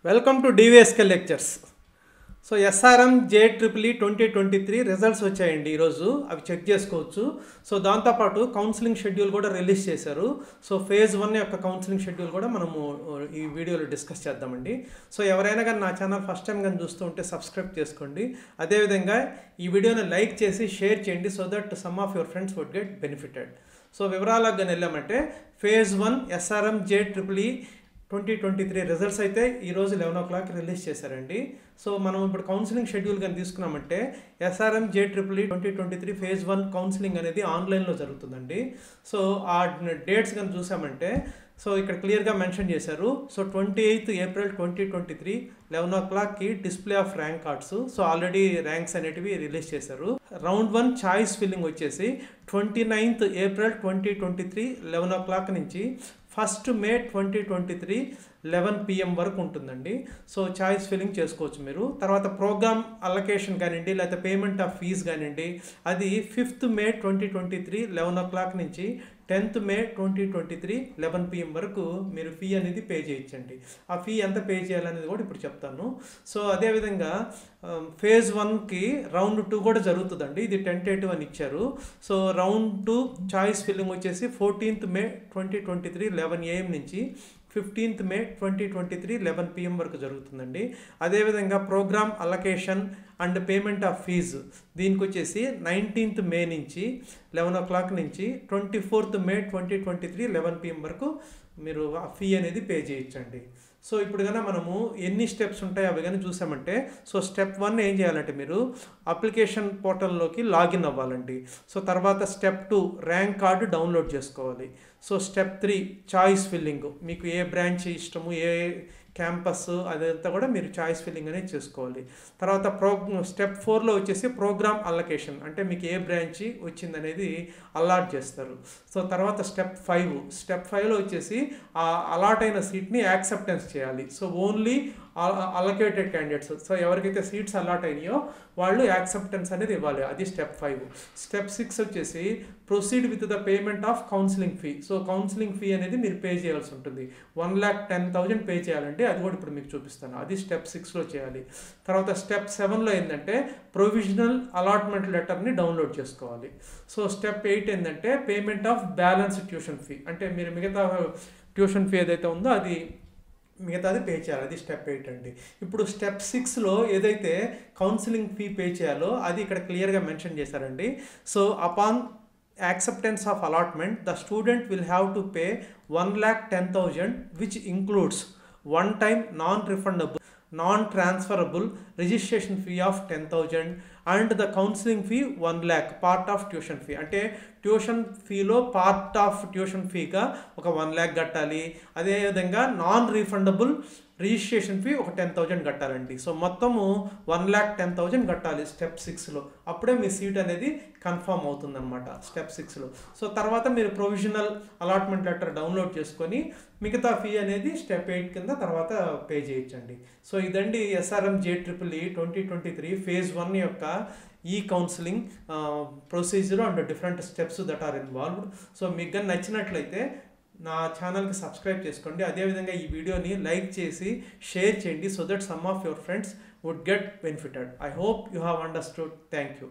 Welcome to DVSK lectures. So SRM JEE 2023 results వచ్చాయండి ఈరోజు. అవి చెక్ చేసుకోవచ్చు. సో దాంతోపాటు కౌన్సిలింగ్ షెడ్యూల్ కూడా రిలీజ్ చేశారు. సో ఫేజ్ 1 యొక్క కౌన్సిలింగ్ షెడ్యూల్ కూడా మనము ఈ వీడియోలో డిస్కస్ చేద్దామండి. సో ఎవరైనా కానీ నా ఛానల్ ఫస్ట్ టైం కానీ చూస్తూ ఉంటే సబ్స్క్రైబ్ చేసుకోండి. అదేవిధంగా ఈ వీడియోని లైక్ చేసి షేర్ చేయండి so that some of your friends would get benefited. So వివరాలకు కానీ వెళ్ళామంటే ఫేజ్ 1 ఎస్ఆర్ఎం జేఈఈ 2023 రిజల్ట్స్ అయితే ఈరోజు 11 o'clock రిలీజ్ చేశారండి. సో మనం ఇప్పుడు కౌన్సిలింగ్ షెడ్యూల్ కానీ తీసుకున్నామంటే ఎస్ఆర్ఎం జేఈఈ 2023 ఫేజ్ 1 కౌన్సిలింగ్ అనేది ఆన్లైన్లో జరుగుతుందండి. సో ఆ డేట్స్ కానీ చూసామంటే సో ఇక్కడ క్లియర్గా మెన్షన్ చేశారు. సో 28th April 2023 11 o'clockకి display of rank cards. So already ranks అనేటివి రిలీజ్ చేశారు. రౌండ్ 1 చాయిస్ ఫిల్లింగ్ వచ్చేసి 29th April 2023 11 o'clock నుంచి 1st May 2023 11 PM వరకు ఉంటుందండి. సో చాయిస్ ఫిల్లింగ్ చేసుకోవచ్చు మీరు. తర్వాత ప్రోగ్రామ్ అలొకేషన్ కానివ్వండి లేకపోతే పేమెంట్ ఆఫ్ ఫీజ్ కానివ్వండి అది 5th May 2023 11 o'clock నుంచి 10th May 2023 11 PM వరకు మీరు ఫీ అనేది పే చేయొచ్చండి. ఆ ఫీ ఎంత పే చేయాలనేది కూడా ఇప్పుడు చెప్తాను. సో అదేవిధంగా ఫేజ్ 1కి రౌండ్ 2 కూడా జరుగుతుందండి. ఇది టెంటేటివ్ అని ఇచ్చారు. సో రౌండ్ 2 చాయిస్ ఫిల్లింగ్ వచ్చేసి 14th May 2023 11 AM నుంచి 15th May 2023 11 PM వరకు జరుగుతుందండి. అదేవిధంగా program allocation and payment of fee దీనికి వచ్చేసి 19th May నుంచి 11 o'clock నుంచి 24th May 2023 11 PM వరకు మీరు ఆ ఫీ అనేది పే చేయొచ్చండి. సో ఇప్పుడు కన్నా మనము ఎన్ని స్టెప్స్ ఉంటాయో అవి కానీ చూసామంటే సో స్టెప్ 1 ఏం చేయాలంటే మీరు అప్లికేషన్ పోర్టల్లోకి లాగిన్ అవ్వాలండి. సో తర్వాత స్టెప్ 2 ర్యాంక్ కార్డు డౌన్లోడ్ చేసుకోవాలి. సో స్టెప్ 3 చాయిస్ ఫిల్లింగ్, మీకు ఏ బ్రాంచ్ ఇష్టము ఏ క్యాంపస్ అదంతా కూడా మీరు చాయిస్ ఫిల్లింగ్ అనేది చేసుకోవాలి. తర్వాత స్టెప్ 4లో వచ్చేసి ప్రోగ్రామ్ అలొకేషన్, అంటే మీకు ఏ బ్రాంచ్ వచ్చిందనేది అలాట్ చేస్తారు. సో తర్వాత స్టెప్ 5లో వచ్చేసి ఆ అలాట్ అయిన సీట్ని యాక్సెప్టెన్స్ చేయాలి. So only allocated candidates, so ఎవరికైతే సీట్స్ అలాట్ అయినాయో వాళ్ళు యాక్సెప్టెన్స్ అనేది ఇవ్వాలి. అది స్టెప్ 5. స్టెప్ 6 వచ్చేసి proceed with the payment of counselling fee. So counselling fee అనేది మీరు పే చేయాల్సి ఉంటుంది. 1,10,000 పే చేయాలంటే అది కూడా ఇప్పుడు మీకు చూపిస్తాను. అది స్టెప్ 6లో చేయాలి. తర్వాత స్టెప్ 7లో ఏంటంటే ప్రొవిజనల్ అలాట్మెంట్ లెటర్ని డౌన్లోడ్ చేసుకోవాలి. సో స్టెప్ 8 ఏంటంటే payment of balance tuition fee, అంటే మీరు మిగతా ట్యూషన్ ఫీ ఏదైతే ఉందో అది మిగతాది పే చేయాలి. అది స్టెప్ 8 అండి. ఇప్పుడు స్టెప్ 6లో ఏదైతే కౌన్సిలింగ్ ఫీ పే చేయాలో అది ఇక్కడ క్లియర్గా మెన్షన్ చేశారండి. So upon acceptance of allotment the student will have to pay 1,10,000 which includes one time non-refundable non-transferable registration fee of 10,000 and the counseling fee 1 lakh part of tuition fee. అంటే tuition ఫీలో part of tuition ఫీగా ఒక 1 lakh కట్టాలి. అదేవిధంగా non refundable registration fee ఒక 10,000 కట్టాలండి. So మొత్తము 1,10,000 కట్టాలి step 6లో. అప్పుడే మీ seat అనేది కన్ఫర్మ్ అవుతుందన్నమాట స్టెప్ 6లో. సో తర్వాత మీరు ప్రొవిజనల్ అలాట్మెంట్ లెటర్ డౌన్లోడ్ చేసుకొని మిగతా ఫీ అనేది స్టెప్ 8 కింద తర్వాత పే చేయొచ్చండి. సో ఇదండి ఎస్ఆర్ఎం జేఈఈ 2023 ఫేజ్ 1 యొక్క ఈ counselling procedure and different steps that are involved. So మీకు కానీ నచ్చినట్లయితే నా ఛానల్కి సబ్స్క్రైబ్ చేసుకోండి. అదేవిధంగా ఈ వీడియోని లైక్ చేసి షేర్ చేయండి so that some of your friends would get benefited. I hope you have understood. Thank you.